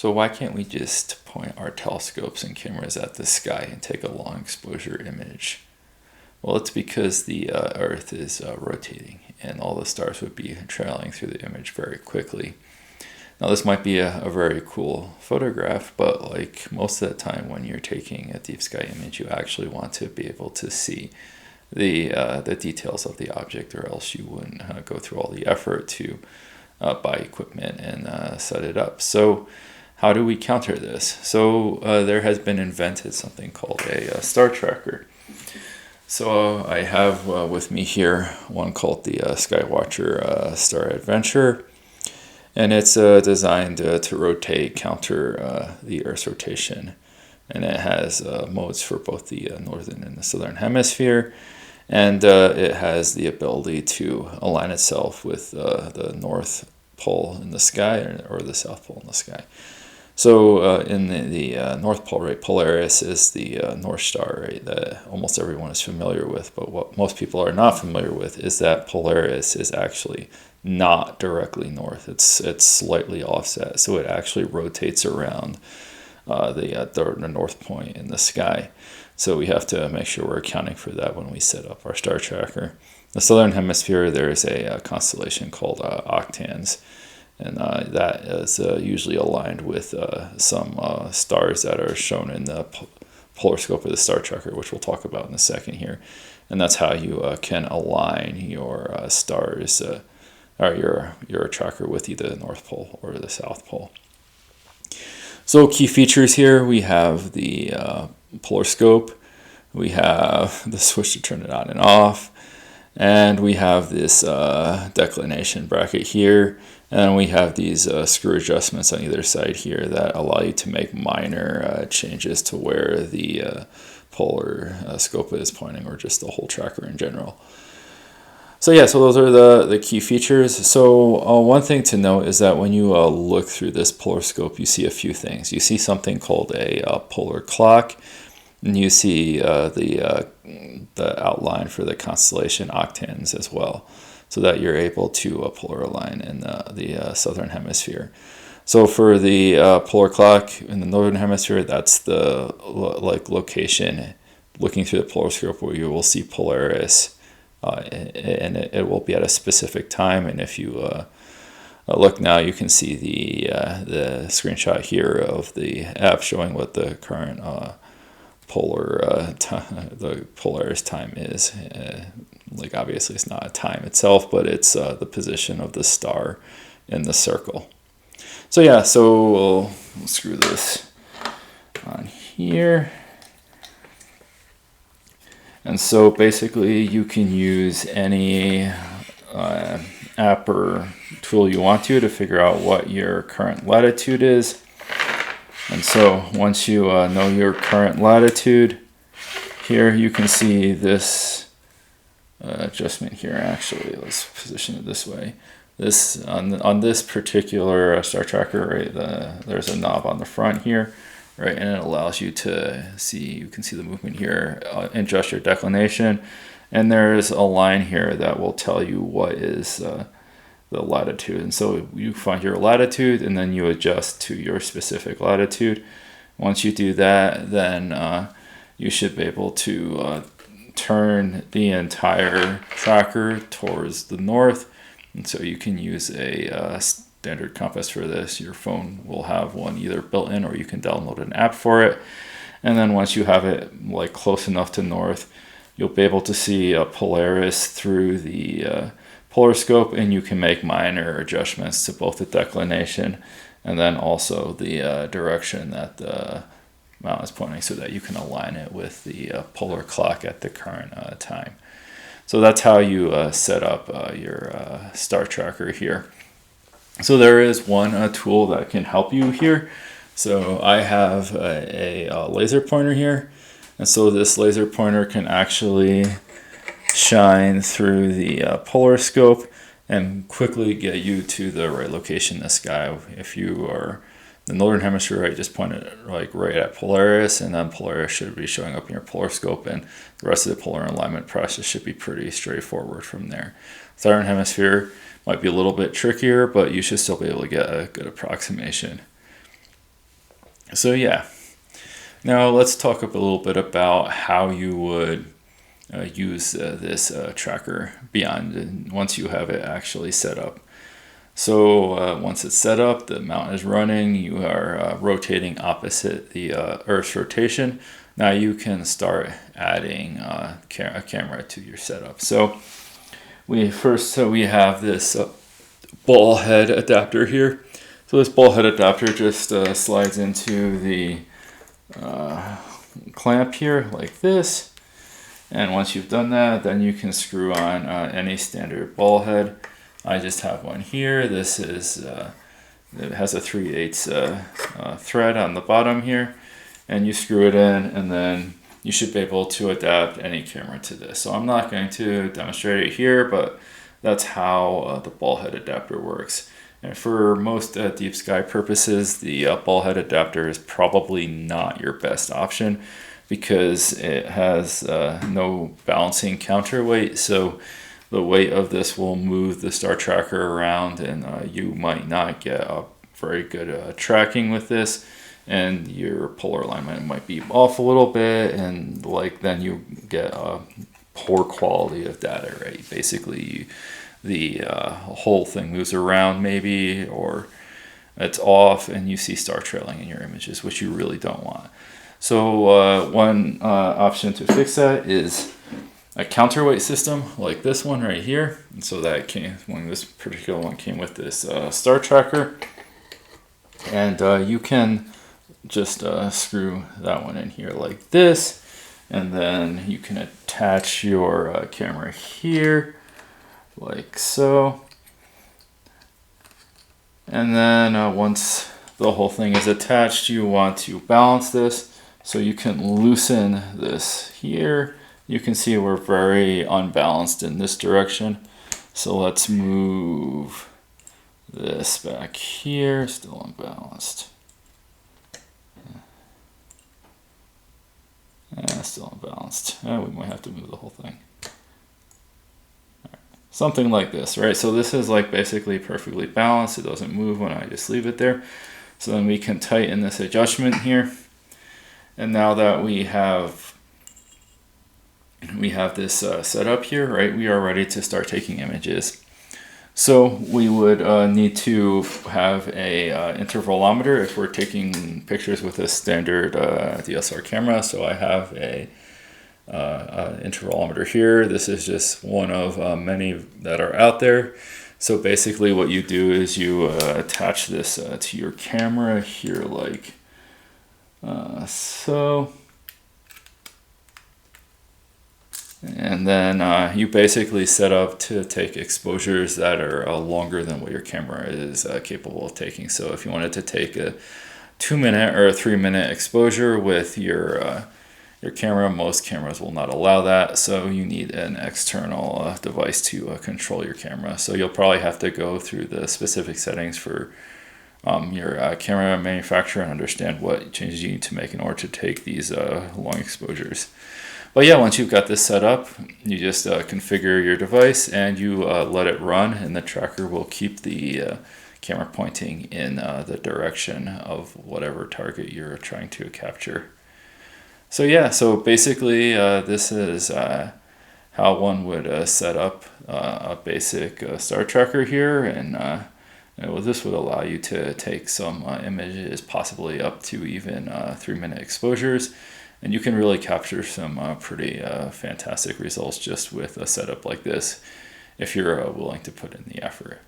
So why can't we just point our telescopes and cameras at the sky and take a long exposure image? Well, it's because the Earth is rotating and all the stars would be traveling through the image very quickly. Now this might be a very cool photograph, but like most of the time when you're taking a deep sky image, you actually want to be able to see the details of the object, or else you wouldn't go through all the effort to buy equipment and set it up. So how do we counter this? So there has been invented something called a star tracker. So I have with me here one called the Skywatcher Star Adventure, and it's designed to rotate, counter the Earth's rotation. And it has modes for both the northern and the southern hemisphere, and it has the ability to align itself with the North Pole in the sky or the South Pole in the sky. So in the North Pole, right, Polaris is the North Star, right, that almost everyone is familiar with. But what most people are not familiar with is that Polaris is actually not directly north. It's slightly offset, so it actually rotates around the north point in the sky. So we have to make sure we're accounting for that when we set up our star tracker. The southern hemisphere, there is a constellation called Octans. And that is usually aligned with some stars that are shown in the polar scope of the star tracker, which we'll talk about in a second here. And that's how you can align your stars or your tracker with either the North Pole or the South Pole. So key features here, we have the polar scope, we have the switch to turn it on and off, and we have this declination bracket here. And then we have these screw adjustments on either side here that allow you to make minor changes to where the polar scope is pointing, or just the whole tracker in general. So yeah, so those are the key features. So one thing to note is that when you look through this polar scope, you see a few things. You see something called a polar clock, and you see the outline for the constellation Octans as well, so that you're able to polar align in the southern hemisphere. So for the polar clock in the northern hemisphere, that's the location looking through the polar scope where you will see Polaris, and it will be at a specific time. And if you look now, you can see the screenshot here of the app showing what the current the Polaris time is. Like obviously it's not a time itself, but it's the position of the star in the circle. So yeah, so we'll screw this on here. And so basically you can use any app or tool you want to figure out what your current latitude is. And so once you know your current latitude, here you can see this adjustment here. Actually, let's position it this way. This on this particular star tracker, right? There's a knob on the front here, right, and it allows you to see. You can see the movement here, adjust your declination, and there's a line here that will tell you what is the latitude. And so you find your latitude, and then you adjust to your specific latitude. Once you do that, then you should be able to turn the entire tracker towards the north. And so you can use a standard compass for this. Your phone will have one either built in, or you can download an app for it. And then once you have it like close enough to north, you'll be able to see a Polaris through the polar scope, and you can make minor adjustments to both the declination and then also the direction that the mountain is pointing, so that you can align it with the polar clock at the current time. So that's how you set up your star tracker here. So there is one tool that can help you here. So I have a laser pointer here, and so this laser pointer can actually shine through the polar scope and quickly get you to the right location in the sky. If you are the northern hemisphere, right, just point it like right at Polaris, and then Polaris should be showing up in your polar scope, and the rest of the polar alignment process should be pretty straightforward from there. Southern hemisphere might be a little bit trickier, but you should still be able to get a good approximation. So yeah, now let's talk a little bit about how you would use this tracker beyond once you have it actually set up. So once it's set up, the mount is running, you are rotating opposite the Earth's rotation. Now you can start adding a camera to your setup. So we have this ball head adapter here. So this ball head adapter just slides into the clamp here like this. And once you've done that, then you can screw on any standard ball head. I just have one here. This is, it has a 3/8 thread on the bottom here. And you screw it in, and then you should be able to adapt any camera to this. So I'm not going to demonstrate it here, but that's how the ball head adapter works. And for most deep sky purposes, the ball head adapter is probably not your best option because it has no balancing counterweight. So the weight of this will move the star tracker around, and you might not get a very good tracking with this, and your polar alignment might be off a little bit, and then you get a poor quality of data, right? Basically, the whole thing moves around maybe, or it's off, and you see star trailing in your images, which you really don't want. So one option to fix that is a counterweight system like this one right here. And so that came when this particular one came with this star tracker, and you can just screw that one in here like this, and then you can attach your camera here like so. And then once the whole thing is attached, you want to balance this, so you can loosen this here. You can see we're very unbalanced in this direction. So let's move this back here, still unbalanced. Still unbalanced. We might have to move the whole thing. Something like this, right? So this is like basically perfectly balanced. It doesn't move when I just leave it there. So then we can tighten this adjustment here. And now that we have this set up here, right, we are ready to start taking images. So we would need to have a intervalometer if we're taking pictures with a standard DSLR camera. So I have a intervalometer here. This is just one of many that are out there. So basically what you do is you attach this to your camera here like so. And then you basically set up to take exposures that are longer than what your camera is capable of taking. So if you wanted to take a 2-minute or a 3-minute exposure with your camera, most cameras will not allow that. So you need an external device to control your camera. So you'll probably have to go through the specific settings for your camera manufacturer and understand what changes you need to make in order to take these long exposures. But yeah, once you've got this set up, you just configure your device and you let it run, and the tracker will keep the camera pointing in the direction of whatever target you're trying to capture. So yeah, so basically this is how one would set up a basic star tracker here, and this would allow you to take some images, possibly up to even 3-minute exposures. And you can really capture some pretty fantastic results just with a setup like this if you're willing to put in the effort.